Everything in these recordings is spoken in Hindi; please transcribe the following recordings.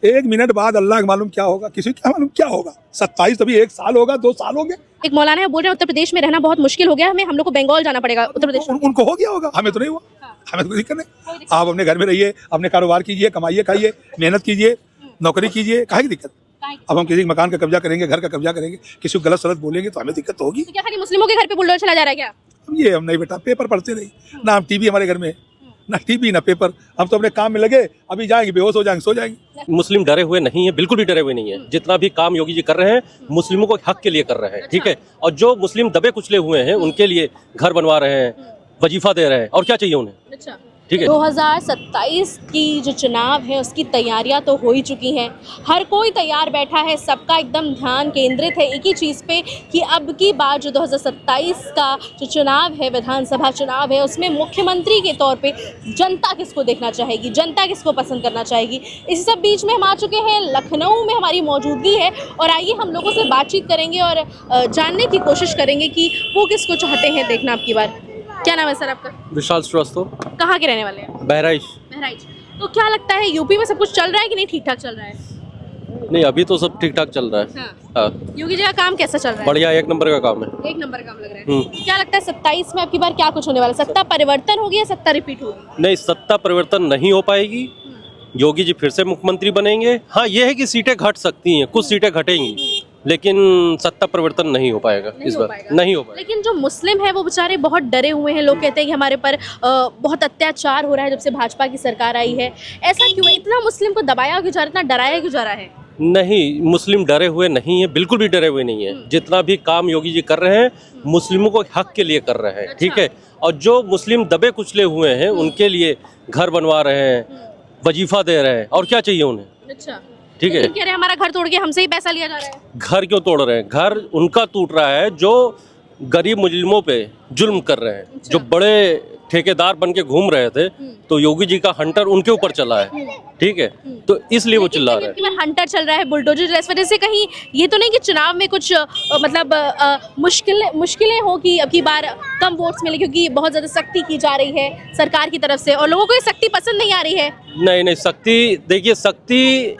1 मिनट बाद अल्लाह को मालूम क्या होगा, किसी को क्या मालूम क्या होगा। 27 तभी 1 साल होगा, 2 साल होंगे। एक मौलाना है बोल रहे हैं उत्तर प्रदेश में रहना बहुत मुश्किल हो गया, हम लोग को बंगाल जाना पड़ेगा उत्तर प्रदेश में। उनको हो गया होगा, हमें तो नहीं हुआ। हमें तो कोई दिक्कत नहीं। आप अपने घर में रहिए, अपने कारोबार कीजिए, कमाइए, खाइए, मेहनत कीजिए, नौकरी कीजिए, काहे की दिक्कत। अब हम किसी मकान का कब्जा करेंगे, घर का कब्जा करेंगे, किसी को गलत सलत बोलेंगे तो हमें दिक्कत तो होगी। तो क्या खाली मुस्लिमों के घर पे बुलडोजर चला जा रहा है क्या? ये हम नहीं बेटा, पेपर पढ़ते नहीं ना, हम टीवी हमारे घर में ना, टीवी ना पेपर। हम तो अपने काम में लगे, अभी जाएंगे बेहोश हो जाएंगे, सो जाएंगे। मुस्लिम डरे हुए नहीं है, बिल्कुल भी डरे हुए नहीं है। जितना भी काम योगी जी कर रहे हैं मुस्लिमों को हक के लिए कर रहे हैं, ठीक है। और जो मुस्लिम दबे कुचले हुए हैं उनके लिए घर बनवा रहे हैं, वजीफा दे रहे हैं, और क्या चाहिए उन्हें, अच्छा। ठीक है। 2027 की जो चुनाव है उसकी तैयारियां तो हो ही चुकी हैं, हर कोई तैयार बैठा है, सबका एकदम ध्यान केंद्रित है एक ही चीज़ पे कि अब की बार जो 2027 का जो चुनाव है, विधानसभा चुनाव है, उसमें मुख्यमंत्री के तौर पे जनता किसको देखना चाहेगी, जनता किसको पसंद करना चाहेगी। इस सब बीच में हम आ चुके हैं, लखनऊ में हमारी मौजूदगी है और आइए हम लोगों से बातचीत करेंगे और जानने की कोशिश करेंगे कि वो किसको चाहते हैं देखना अब की बार। क्या नाम है सर आपका? विशाल श्रीवास्तव। कहाँ के रहने वाले हैं? बहराइच। बहराइच। तो क्या लगता है यूपी में सब कुछ चल रहा है कि नहीं, ठीक ठाक चल रहा है? नहीं, अभी तो सब ठीक ठाक चल रहा है। हाँ। योगी जी का काम कैसा चल रहा है? बढ़िया, 1 नंबर का काम है। 1 नंबर काम लग रहा है। क्या लगता है 27 में अब की बार क्या कुछ होने वाला है? सत्ता परिवर्तन होगी या सत्ता रिपीट होगी? नहीं, सत्ता परिवर्तन नहीं हो पाएगी, योगी जी फिर से मुख्यमंत्री बनेंगे। हाँ, ये है कि सीटें घट सकती हैं, कुछ सीटें घटेंगी, लेकिन सत्ता परिवर्तन नहीं हो पाएगा इस बार, नहीं हो पाएगा। लेकिन जो मुस्लिम है वो बेचारे बहुत डरे हुए हैं, लोग कहते हैं कि हमारे पर बहुत अत्याचार हो रहा है जब से भाजपा की सरकार आई है। ऐसा क्यों है? इतना मुस्लिम को दबाया क्यों जा रहा है, इतना डराया क्यों जा रहा है? नहीं, मुस्लिम डरे हुए नहीं है, बिल्कुल भी डरे हुए नहीं है। जितना भी काम योगी जी कर रहे हैं मुस्लिमों को हक के लिए कर रहे हैं, ठीक है। और जो मुस्लिम दबे कुचले हुए हैं उनके लिए घर बनवा रहे हैं, वजीफा दे रहे हैं, और क्या चाहिए उन्हें, अच्छा, ठीक है। कह रहे हैं हमारा घर तोड़ के हमसे ही पैसा लिया जा रहा है। घर क्यों तोड़ रहे हैं? घर उनका टूट रहा है जो गरीब मुस्लिमों पे जुल्म कर रहे हैं, जो बड़े ठेकेदार बन के घूम रहे थे, तो योगी जी का हंटर उनके ऊपर चला है, ठीक है। तो इसलिए वो चिल्ला रहे हैं। हंटर चल रहा है, बुलडोजर, इस वजह से कहीं ये तो नहीं कि चुनाव में कुछ मतलब मुश्किलें हो कि अब की बार कम वोट्स मिले, क्योंकि बहुत ज्यादा सख्ती की जा रही है सरकार की तरफ से और लोगों को ये सख्ती पसंद नहीं आ रही है। नहीं, सख्ती, देखिए सख्ती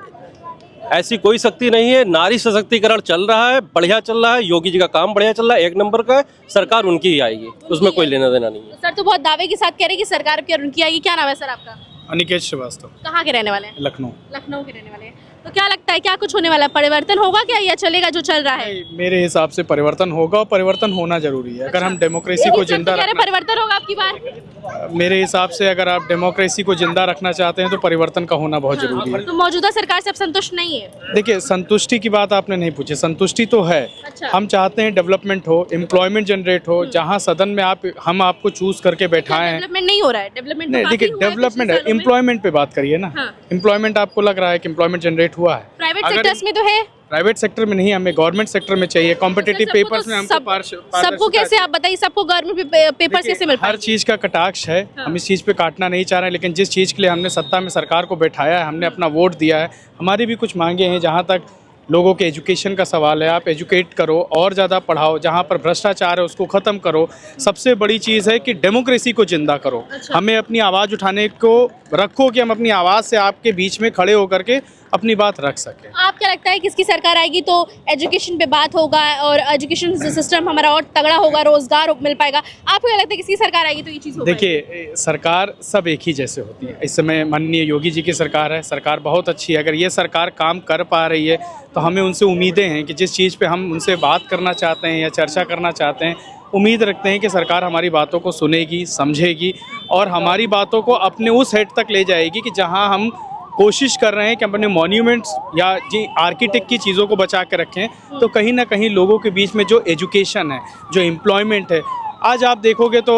ऐसी कोई सख्ती नहीं है, नारी सशक्तिकरण चल रहा है, बढ़िया चल रहा है, योगी जी का काम बढ़िया चल रहा है, 1 नंबर का, सरकार उनकी ही आएगी, उसमें कोई लेना देना नहीं है। सर तो बहुत दावे के साथ कह रहे हैं कि सरकार की और उनकी आएगी। क्या नाम है सर आपका? अनिकेत श्रीवास्तव। कहाँ के रहने वाले हैं? लखनऊ। लखनऊ के रहने वाले हैं। तो क्या लगता है क्या कुछ होने वाला है, परिवर्तन होगा क्या या चलेगा जो चल रहा है? मेरे हिसाब से परिवर्तन होगा और परिवर्तन होना जरूरी है। अगर हम डेमोक्रेसी को जिंदा परिवर्तन होगा आपकी बार? मेरे हिसाब से अगर आप डेमोक्रेसी को जिंदा रखना चाहते हैं तो परिवर्तन का होना बहुत जरूरी है। तो मौजूदा सरकार से आप संतुष्ट नहीं है? देखिए, संतुष्टि की बात आपने नहीं पूछी, संतुष्टि तो है। अच्छा। हम चाहते हैं डेवलपमेंट हो, एम्प्लॉयमेंट जनरेट हो, जहां सदन में हम आपको चूज करके बैठाए हैं। डेवलपमेंट नहीं हो रहा है, डेवलपमेंट नहीं, देखिए डेवलपमेंट है, एम्प्लॉयमेंट पे बात करिए ना। एम्प्लॉयमेंट आपको लग रहा है कि एम्प्लॉयमेंट जनरेट हुआ है? प्राइवेट सेक्टर्स में तो है। प्राइवेट सेक्टर में नहीं, हमें गवर्नमेंट सेक्टर में चाहिए। कॉम्पिटिटिव पेपर्स में हमको सबको कैसे, आप बताइए, सबको गवर्नमेंट पेपर्स कैसे मिल पाएंगे? हर चीज का कटाक्ष है, हम इस चीज पे काटना नहीं चाह रहे हैं, लेकिन जिस चीज के लिए हमने सत्ता में सरकार को बैठाया है, हमने अपना वोट दिया है, हमारी भी कुछ मांगे हैं। जहाँ तक लोगों के एजुकेशन का सवाल है, आप एजुकेट करो और ज़्यादा पढ़ाओ, जहाँ पर भ्रष्टाचार है उसको ख़त्म करो। सबसे बड़ी चीज़ है कि डेमोक्रेसी को जिंदा करो। हमें अपनी आवाज़ उठाने को रखो कि हम अपनी आवाज़ से आपके बीच में खड़े होकर के अपनी बात रख सकें। आप क्या लगता है किसकी सरकार आएगी तो एजुकेशन पे बात होगा और एजुकेशन सिस्टम हमारा और तगड़ा होगा, रोजगार मिल पाएगा? आपको क्या लगता है किसकी सरकार आएगी तो ये चीज़ होगी? देखिए, सरकार सब एक ही जैसे होती है। इस समय माननीय योगी जी की सरकार है, सरकार बहुत अच्छी है। अगर ये सरकार काम कर पा रही है तो हमें उनसे उम्मीदें हैं कि जिस चीज़ पे हम उनसे बात करना चाहते हैं या चर्चा करना चाहते हैं, उम्मीद रखते हैं कि सरकार हमारी बातों को सुनेगी, समझेगी और हमारी बातों को अपने उस हेड तक ले जाएगी कि जहां हम कोशिश कर रहे हैं कि अपने मॉन्यूमेंट्स या जी आर्किटेक्ट की चीज़ों को बचा के रखें। तो कहीं ना कहीं लोगों के बीच में जो एजुकेशन है, जो एम्प्लॉयमेंट है, आज आप देखोगे तो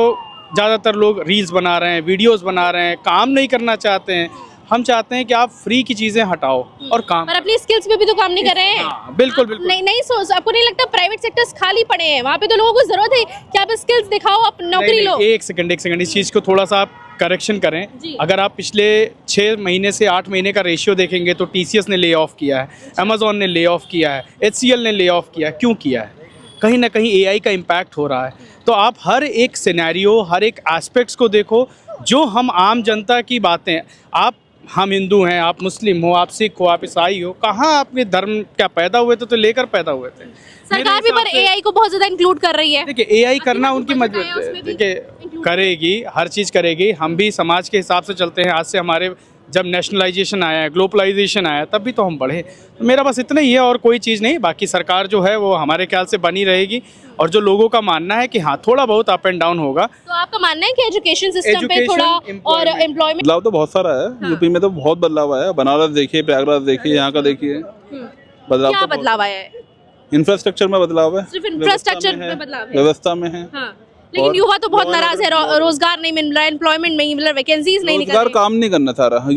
ज़्यादातर लोग रील्स बना रहे हैं, वीडियोस बना रहे हैं, काम नहीं करना चाहते हैं। हम चाहते हैं कि आप फ्री की चीज़ें हटाओ और काम, पर अपनी स्किल्स पे भी तो काम नहीं कर रहे हैं। बिल्कुल बिल्कुल। नहीं सोच, आपको नहीं लगता प्राइवेट सेक्टर्स खाली पड़े हैं? वहाँ पे तो लोगों को जरूरत है कि आप स्किल्स दिखाओ, आप नौकरी लो। एक सेकंड, इस चीज़ को थोड़ा सा आप करेक्शन करें। अगर आप पिछले 6 महीने से 8 महीने का रेशियो देखेंगे तो TCS ने ले ऑफ किया है, Amazon ने ले ऑफ किया है, HCL ने ले ऑफ किया है। क्यों किया है? कहीं ना कहीं AI का इम्पैक्ट हो रहा है। तो आप हर एक सिनेरियो, हर एक एस्पेक्ट्स को देखो। जो हम आम जनता की बातें, आप हम हिंदू हैं, आप मुस्लिम हो, आप सिख हो, आप ईसाई हो, कहाँ आपके धर्म क्या पैदा हुए थे तो लेकर पैदा हुए थे। सरकार भी पर एआई को बहुत ज्यादा इंक्लूड कर रही है। देखिए एआई करना उनकी उसमें मजबूरी, भी देखिए करेगी, हर चीज़ करेगी। हम भी समाज के हिसाब से चलते हैं। आज से हमारे जब नेशनलाइजेशन आया, ग्लोबलाइजेशन आया, तब भी तो हम बढ़े। तो मेरा बस इतना ही है और कोई चीज़ नहीं। बाकी सरकार जो है वो हमारे ख्याल से बनी रहेगी। और जो लोगों का मानना है कि हाँ थोड़ा बहुत अप एंड डाउन होगा। तो आपका मानना है कि एजुकेशन सिस्टम पे थोड़ा और एम्प्लॉयमेंट बदलाव तो बहुत सारा है। यूपी में तो बहुत बदलाव आया है। बनारस देखिए, प्रयागराज देखिए, यहाँ का देखिए, बदलाव क्या तो बहुत- बदलाव आया है? इंफ्रास्ट्रक्चर में बदलाव है, सिर्फ इंफ्रास्ट्रक्चर में बदलाव है। व्यवस्था में है। हाँ। लेकिन युवा तो बहुत नाराज है, रोजगार नहीं मिल रहा है, एम्प्लॉयमेंट नहीं मिल रहा, वैकेंसीज नहीं निकल रोजगार रही। काम नहीं करना चाह रहा।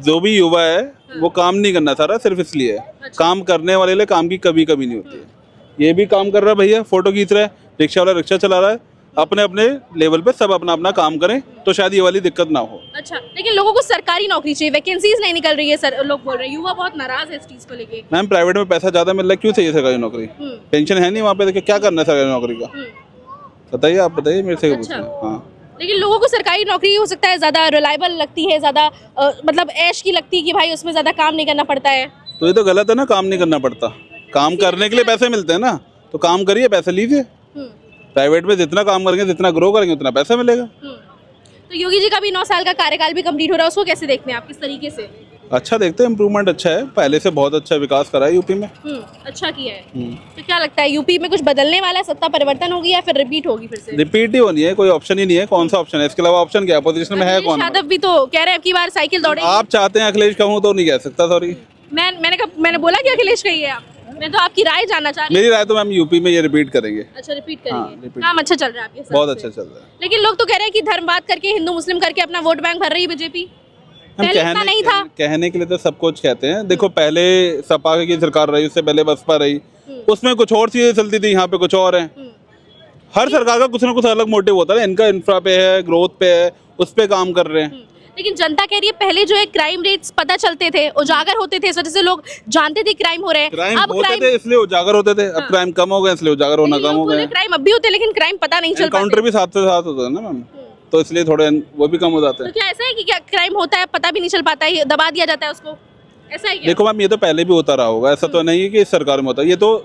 जो भी युवा है वो काम नहीं करना चाह रहा, सिर्फ इसलिए है। काम करने वाले लिए काम की कभी कभी नहीं होती है। ये भी काम कर रहा है भैया, फोटो खींच रहा है, रिक्शा वाला रिक्शा चला रहा है, अपने अपने लेवल पे सब अपना अपना काम करें तो शायद ये वाली दिक्कत ना हो। अच्छा, लेकिन लोगों को सरकारी नौकरी चाहिए, वैकेंसीज नहीं निकल रही है सर, लोग बोल रहे हैं। युवा बहुत नाराज है इस चीज को लेके। मैम प्राइवेट में पैसा ज्यादा मिल रहा है, क्यों चाहिए सरकारी नौकरी? टेंशन है नहीं वहाँ पे, देखिए क्या करना है सरकारी नौकरी का, बताइए आप बताइए मेरे से क्यों पूछ रहे हैं? हाँ लेकिन लोगों को सरकारी नौकरी हो सकता है ज्यादा रिलायबल लगती है, ज्यादा मतलब ऐश की लगती है कि भाई उसमें ज्यादा काम नहीं करना पड़ता है। तो ये तो गलत है ना, काम नहीं करना पड़ता। काम करने के लिए पैसे मिलते हैं ना, तो काम करिए, पैसे लीजिए। प्राइवेट में जितना काम करेंगे, जितना ग्रो करेंगे, उतना पैसा मिलेगा। तो योगी जी का भी 9 साल का कार्यकाल भी कंप्लीट हो रहा है, उसको कैसे देखते हैं आप, किस तरीके से? अच्छा देखते हैं, इम्प्रूवमेंट अच्छा है, पहले से बहुत अच्छा विकास करा है यूपी में। अच्छा किया है। तो क्या लगता है यूपी में कुछ बदलने वाला है, सत्ता परिवर्तन होगी या फिर रिपीट होगी फिर से? रिपीट ही होनी है, कोई ऑप्शन ही नहीं है। कौन सा ऑप्शन है इसके अलावा? ऑप्शन क्या है? अपोजिशन में है अखिलेश कौन? यादव भी तो कह रहे हैं कि बार साइकिल दौड़े। आप चाहते हैं अखिलेश कहूँ तो नहीं कह सकता, सॉरी। मैंने बोला कि अखिलेश कही है आप, मैं तो आपकी राय जानना चाह रही मेरी राय तो मैम यूपी में ये रिपीट करेंगे। हूँ। अच्छा, रिपीट हाँ, करेंगे। repeat। काम अच्छा चल रहा है आपके साथ? बहुत अच्छा चल रहा है। लेकिन लोग तो कह रहे हैं कि धर्मवाद करके, हिंदू मुस्लिम करके अपना वोट बैंक भर रही है बीजेपी। हम पहले इतना नहीं था। कहने के लिए तो सब कुछ कहते हैं। देखो पहले सपा की सरकार रही, उससे पहले बसपा रही, उसमें कुछ और चीजें चलती थी, यहाँ पे कुछ और है। हर सरकार का कुछ ना कुछ अलग मोटिव होता है। इनका इंफ्रा पे है, ग्रोथ पे है, उस पे काम कर रहे हैं। लेकिन जनता कह रही है पहले जो है क्राइम रेट्स पता चलते थे, उजागर होते थे, इस वजह से लोग जानते थे क्राइम हो रहे हैं। क्राइम अब होते थे इसलिए उजागर होते थे, अब क्राइम कम हो गए इसलिए उजागर होना कम हो गए। क्राइम अब भी होते हैं लेकिन क्राइम पता नहीं चल काउंटर पाते। भी साथ से साथ होता है ना मैम, तो इसलिए थोड़े वो भी कम हो जाते तो हैं। क्या ऐसा है कि क्या क्राइम होता है, पता भी नहीं चल पाता है, दबा दिया जाता है उसको, ऐसा है क्या? देखो मैम ये तो पहले भी होता रहा होगा, ऐसा तो नहीं है कि इस सरकार में होता है। ये तो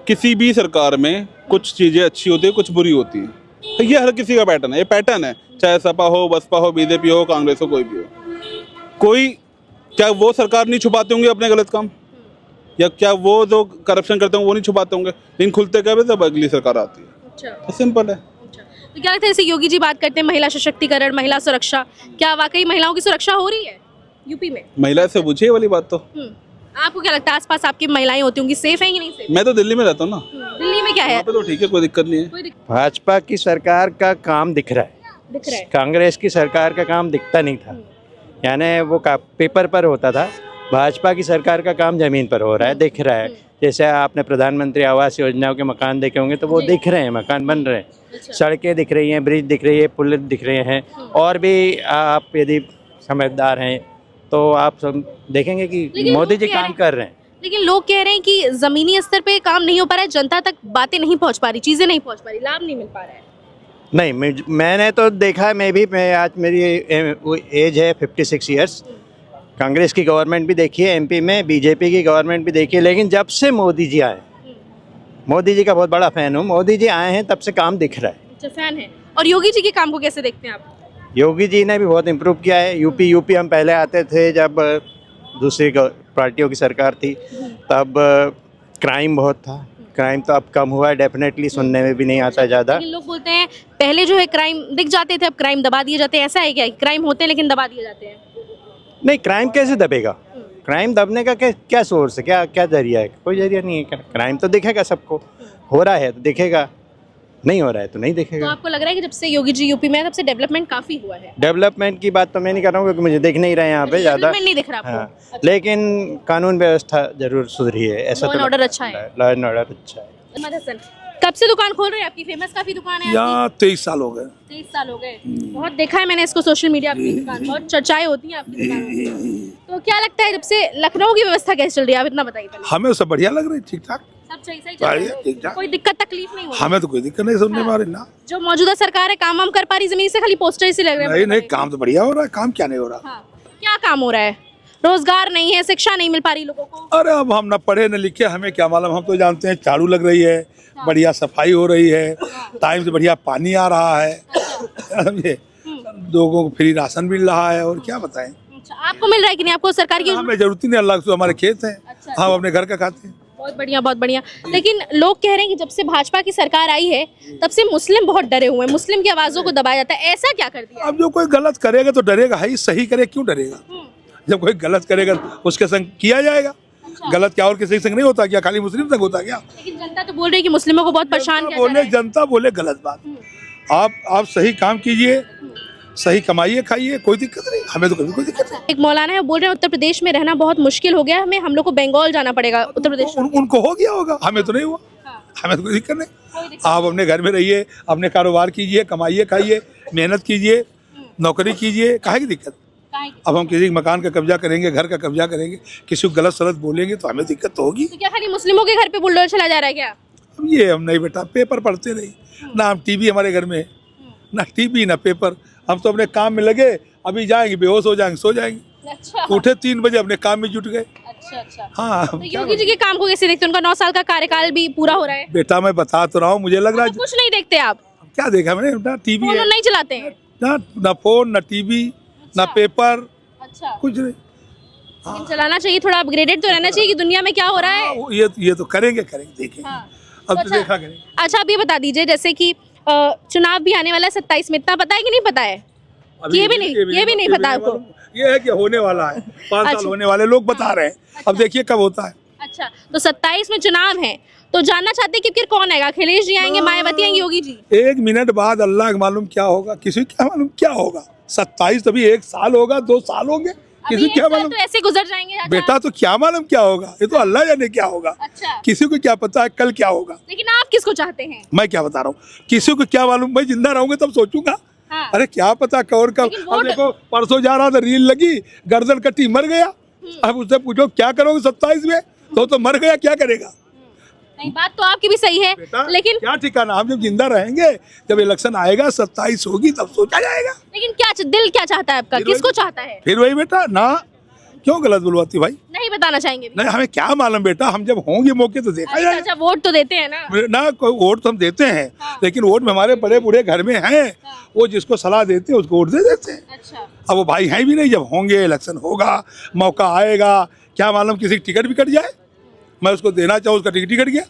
किसी भी सरकार में कुछ चीजें अच्छी होती है, कुछ बुरी होती है। तो ये हर किसी का पैटर्न है, ये पैटर्न है, चाहे सपा हो, बसपा हो, बीजेपी हो, कांग्रेस हो, कोई भी हो। कोई क्या वो सरकार नहीं छुपाते होंगे अपने गलत काम, या क्या वो जो करप्शन करते होंगे वो नहीं छुपाते होंगे, लेकिन खुलते कब है जब अगली सरकार आती है। अच्छा, तो सिंपल है। तो क्या लगता है, जैसे योगी जी बात करते हैं महिला सशक्तिकरण, महिला सुरक्षा, क्या वाकई महिलाओं की सुरक्षा हो रही है यूपी में? महिला से पूछिए वाली बात तो। आपको क्या लगता है आसपास आपकी महिलाएं होती होंगी, सेफ है कि नहीं सेफ? मैं तो दिल्ली में रहता हूँ ना, दिल्ली में क्या है? यहाँ पे तो ठीक है, कोई दिक्कत नहीं है। कोई भाजपा की सरकार का काम दिख रहा है, दिख रहा है? कांग्रेस की सरकार का काम दिखता नहीं था। यानी वो पेपर पर होता था, भाजपा की सरकार का काम ज़मीन पर हो रहा है, दिख रहा है। जैसे आपने प्रधानमंत्री आवास योजनाओं के मकान देखे होंगे तो वो दिख रहे हैं, मकान बन रहे हैं, सड़कें दिख रही हैं, ब्रिज दिख रही है, पुल दिख रहे हैं। और भी आप यदि समझदार हैं तो आप सब देखेंगे कि लेकिन मोदी लोग जी कह रहे काम हैं- कर रहे हैं। लेकिन लोग कह रहे हैं कि जमीनी स्तर पे काम नहीं हो पा रहा है, जनता तक बातें नहीं पहुंच पा रही, चीजें नहीं पहुंच पा रही, लाभ नहीं मिल पा रहा है। नहीं, मैंने तो देखा है, मैं आज मेरी एज है 56 ईयर्स। कांग्रेस की गवर्नमेंट भी देखी है एमपी में, बीजेपी की गवर्नमेंट भी देखी है, लेकिन जब से मोदी जी आए, मोदी जी का बहुत बड़ा फैन हूँ, मोदी जी आए हैं तब से काम दिख रहा है। अच्छा, फैन है। और योगी जी के काम को कैसे देखते हैं आप? योगी जी ने भी बहुत इम्प्रूव किया है। यूपी हम पहले आते थे जब दूसरी पार्टियों की सरकार थी, तब क्राइम बहुत था। क्राइम तो अब कम हुआ है, डेफिनेटली सुनने में भी नहीं आता ज़्यादा। लेकिन लोग बोलते हैं पहले जो है क्राइम दिख जाते थे, अब क्राइम दबा दिए जाते हैं, ऐसा है क्या? क्राइम होते हैं लेकिन दबा दिए जाते हैं? नहीं, क्राइम कैसे दबेगा? क्राइम दबने का क्या सोर्स है, क्या जरिया है? कोई जरिया नहीं है। क्राइम तो दिखेगा सबको, हो रहा है तो दिखेगा, नहीं हो रहा है तो नहीं तो दिखेगा। आपको लग रहा है कि जब से योगी जी यूपी में है तब से डेवलपमेंट काफी हुआ है? डेवलपमेंट की बात तो मैं नहीं कर रहा हूँ क्योंकि मुझे दिख नहीं रहा है यहाँ पे ज़्यादा। डेवलपमेंट नहीं दिख रहा हाँ, आपको? लेकिन कानून व्यवस्था जरूर सुधरी है, ऐसा Law तो and order लगता अच्छा है। लॉ एंड ऑर्डर अच्छा है। अहमद हसन, कब से दुकान खोल रहे हैं? आपकी फेमस काफी दुकान है आपकी। यहाँ 23 साल हो गए। 23 साल हो गए। बहुत देखा है मैंने इसको सोशल मीडिया, आपकी दुकान बहुत चर्चाएं होती हैं आपकी दुकानों की। तो क्या लगता है जब से लखनऊ की व्यवस्था कैसे चल रही है, आप इतना बताइए पहले। हमें सब बढ़िया लग रही, ठीक ठाक। सब सही सही चल रहा बढ़िया, ठीक है, ठाक। कोई दिक्कत तकलीफ नहीं हो रही? हमें तो कोई दिक्कत नहीं सुनने में आ रही ना। जो मौजूदा सरकार है काम वाम कर पा रही, जमीन से खाली पोस्टर से लग रहे हैं? नहीं नहीं, काम तो बढ़िया हो रहा है, काम क्या नहीं हो रहा। हाँ, क्या काम हो रहा है? रोजगार नहीं है, शिक्षा नहीं मिल पा रही लोगों को। अरे अब हम न पढ़े न लिखे, हमें क्या मालूम। हम तो जानते हैं झाड़ू लग रही है, बढ़िया सफाई हो रही है, टाइम से बढ़िया पानी आ रहा है, समझे, लोगों को फ्री राशन मिल रहा है, और क्या बताएं। अच्छा, आपको मिल रहा है कि नहीं? आपको सरकार की हमें जरूरत ही नहीं, अल्लाह से हमारे खेत हैं, अच्छा। हम अपने घर का खाते हैं। बहुत बढ़िया, बहुत बढ़िया। लेकिन लोग कह रहे हैं कि जब से भाजपा की सरकार आई है तब से मुस्लिम बहुत डरे हुए हैं, मुस्लिम की आवाजों को दबाया जाता है। ऐसा क्या कर दिया? अब जो कोई गलत करेगा तो डरेगा, है ही, सही करे क्यों डरेगा? जब कोई गलत करेगा उसके संग किया जाएगा। गलत क्या और किसी संग नहीं होता क्या? खाली मुस्लिम संग होता क्या? लेकिन जनता तो बोल रही है कि मुस्लिमों को बहुत परेशान किया जा रहा है। जनता बोले गलत बात। आप सही काम कीजिए, सही कमाइए, खाइए, कोई दिक्कत नहीं, हमें तो कभी कोई दिक्कत नहीं। एक मौलाना है, बोल रहे हैं उत्तर प्रदेश में रहना बहुत मुश्किल हो गया, हम लोग को बंगाल जाना पड़ेगा। उत्तर प्रदेश उनको हो गया होगा, हमें तो नहीं हुआ, हमें तो कोई दिक्कत नहीं। आप अपने घर में रहिए, अपने कारोबार कीजिए, कमाइए, खाइए, मेहनत कीजिए, नौकरी कीजिए, काहे की दिक्कत? अब हम किसी मकान का कब्जा करेंगे, घर का कब्जा करेंगे, किसी को गलत सलत बोलेंगे तो हमें दिक्कत तो होगी। तो क्या खाली मुस्लिमों के घर पे बुलडोजर चला जा रहा है क्या? अब ये हम नहीं बेटा, पेपर पढ़ते नहीं ना, हम टीवी हमारे घर में है, ना टीवी ना पेपर। हम तो अपने काम में लगे, अभी जाएंगे बेहोश हो जाएंगे, सो जाएंगे। अच्छा, उठे 3 बजे अपने काम में जुट गए। अच्छा, अच्छा। हाँ, तो योगी जी के काम को कैसे देखते हैं? उनका 9 साल का कार्यकाल भी पूरा हो रहा है। बेटा मैं बता तो रहा हूँ, मुझे लग रहा है कुछ नहीं देखते आप? क्या देखा मैंने, ना टीवी फोन है, नहीं चलाते हैं? ना फोन, ना टीवी, ना पेपर, अच्छा, कुछ नहीं। लेकिन चलाना चाहिए, थोड़ा अपग्रेडेड तो रहना चाहिए कि दुनिया में क्या हो रहा है। ये तो करेंगे देखेंगे। हाँ। अब तो तो देखा करेंगे। अच्छा, आप ये बता दीजिए जैसे कि चुनाव भी आने वाला है 27 में, इतना पता है कि नहीं पता है? ये भी नहीं पता आपको? ये है कि होने वाला है, 5 साल अच्छा। होने वाले, लोग बता रहे हैं। अब देखिए कब होता है। अच्छा, तो 27 में चुनाव है, तो जानना चाहते हैं कि फिर कौन आएगा? अखिलेश जी आएंगे, मायावती आएंगे, योगी जी? 1 मिनट बाद अल्लाह को मालूम क्या होगा, किसी को क्या मालूम क्या होगा। 27 तभी 1 साल होगा, 2 साल होंगे, अभी किसी को एक क्या साल मालूम। तो ऐसे गुजर जाएंगे चाचा। बेटा तो क्या मालूम क्या होगा, ये तो अल्लाह जाने क्या होगा, अच्छा, किसी को क्या पता है कल क्या होगा। लेकिन आप किसको चाहते हैं? मैं क्या बता रहा हूँ, किसी को क्या मालूम, मैं जिंदा रहूंगा तब सोचूंगा। हाँ। अरे क्या पता कौन कब। लेकिन अब वोट- देखो परसों जा रहा था, रील लगी, गर्दन कटी, मर गया। अब उससे पूछो क्या करोगे 27 में, तो मर गया, क्या करेगा? नहीं, बात तो आपकी भी सही है, बेटा लेकिन क्या ठिकाना, हम जब जिंदा रहेंगे, जब इलेक्शन आएगा 27 होगी तब सोचा जाएगा। लेकिन क्या दिल क्या चाहता है आपका? फिर किसको वही- चाहता है? फिर वही बेटा ना, क्यों गलत बुलवाती भाई? नहीं बताना चाहेंगे भी? नहीं, हमें क्या मालूम बेटा, हम जब होंगे मौके तो देखा अरे जाएगा चाचा, वोट तो देते हैं ना? ना। कोई वोट तो हम देते हैं, लेकिन वोट में हमारे बड़े बूढ़े घर में हैं, वो जिसको सलाह देते हैं उसको वोट दे देते हैं। अच्छा, अब वो भाई हैं भी नहीं, जब होंगे इलेक्शन होगा, मौका आएगा, क्या मालूम किसी की टिकट भी कट जाए, मैं उसको देना चाहूँ, उसका टिकट ही कट गया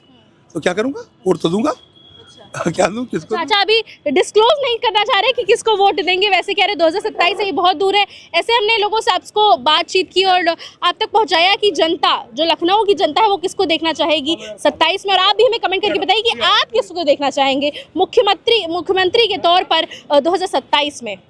तो क्या करूँगा? वोट तो दूंगा। क्या दूं किसको? चाचा अभी डिस्क्लोज नहीं करना चाह रहे कि किसको वोट देंगे, वैसे कह रहे 2027 से ये बहुत दूर है। ऐसे हमने लोगों से आपको बातचीत की और आप तक पहुंचाया कि जनता, जो लखनऊ की जनता है, वो किसको देखना चाहेगी 27 में। और आप भी हमें कमेंट करके बताइए कि आप किसको देखना चाहेंगे मुख्यमंत्री के तौर पर 2027 में।